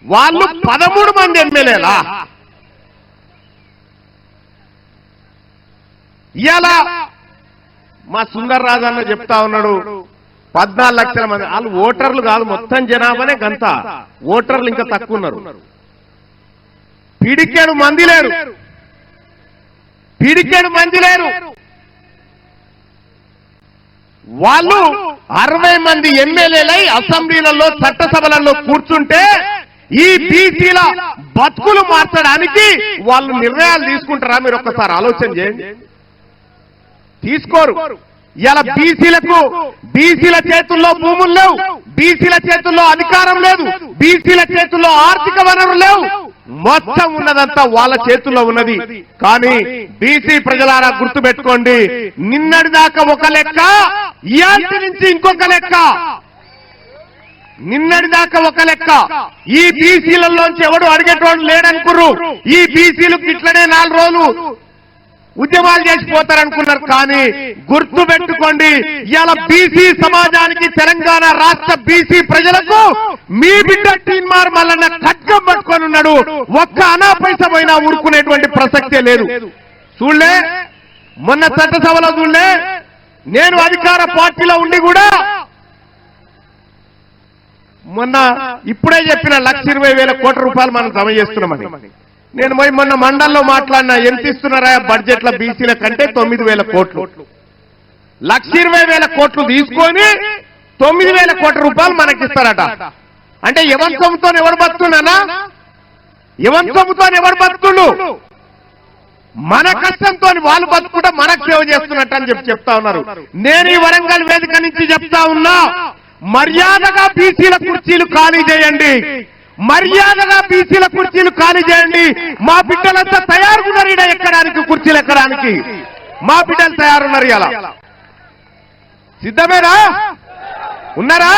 వాళ్ళు 13 మంది ఎమ్మెల్యేలా? ఇవాళ మా సుందర్ రాజు అన్న చెప్తా ఉన్నాడు 14 లక్షల మంది. వాళ్ళు ఓటర్లు కాదు, మొత్తం జనాభానే గంత. ఓటర్లు ఇంకా తక్కువ ఉన్నారు. పిడికేడు మంది లేరు. వాళ్ళు 60 మంది ఎమ్మెల్యేలై అసెంబ్లీలలో చట్టసభలలో కూర్చుంటే ఈ బీసీల బతుకులు మార్చడానికి వాళ్ళు నిర్ణయాలు తీసుకుంటారా? మీరు ఒక్కసారి ఆలోచన చేయండి. తీసుకోరు. ఇలా బీసీల చేతుల్లో భూములు లేవు, బీసీల చేతుల్లో అధికారం లేదు, బీసీల చేతుల్లో ఆర్థిక వనరులు లేవు. మొత్తం ఉన్నదంతా వాళ్ళ చేతుల్లో ఉన్నది. కానీ బీసీ ప్రజలారా గుర్తుపెట్టుకోండి, నిన్నటి దాకా ఒక లెక్క, ఇయాల్టి నుంచి ఇంకొక లెక్క. నిన్నటి దాకా ఒక లెక్క. ఈ బీసీలలోంచి ఎవడు అడిగేటోడు లేడనుకుర్రు. ఈ బీసీలకు ఇట్లనే 4 రోజులు ఉద్యమాలు చేసిపోతారనుకున్నారు. కానీ గుర్తు పెట్టుకోండి, ఇవాళ బీసీ సమాజానికి, తెలంగాణ రాష్ట్ర బీసీ ప్రజలకు మీ బిడ్డ టీన్మార్ మల్లన్న ఖడ్గం పట్టుకొని ఉన్నాడు. ఒక్క అనా పైస పోయినా ఊరుకునేటువంటి ప్రసక్తే లేదు. చూడలే మొన్న చట్టసభలో, చూడలే నేను అధికార పార్టీలో ఉండి కూడా మొన్న ఇప్పుడే చెప్పిన 1,20,000 కోట్ల రూపాయలు మనం జమ చేస్తున్నామని. నేను పోయి మొన్న మండల్లో మాట్లాడినా, ఎంత ఇస్తున్నారా బడ్జెట్ల బీసీల కంటే 9,000 కోట్లు. 1,20,000 కోట్లు తీసుకొని 9,000 కోట్ల రూపాయలు మనకిస్తారట. అంటే ఎవరి సొమ్ముతో ఎవరు బతుకున్నానా? ఎవరి సొమ్ముతో ఎవరు బతుకులు? మన కష్టంతో వాళ్ళు బతుకుంటే మనకు సేవ చేస్తున్నట్టు అని చెప్తా ఉన్నారు. నేను ఈ వరంగల్ వేదిక నుంచి చెప్తా ఉన్నా, మర్యాదగా బీసీల కుర్చీలు ఖాళీ చేయండి. మర్యాదగా బీసీల కుర్చీలు ఖాళీ చేయండి. మా బిడ్డలంతా తయారున్నారు ఈడ ఎక్కడానికి, కుర్చీలు ఎక్కడానికి మా బిడ్డలు తయారున్నారు. ఇలా సిద్ధమేనా? ఉన్నారా?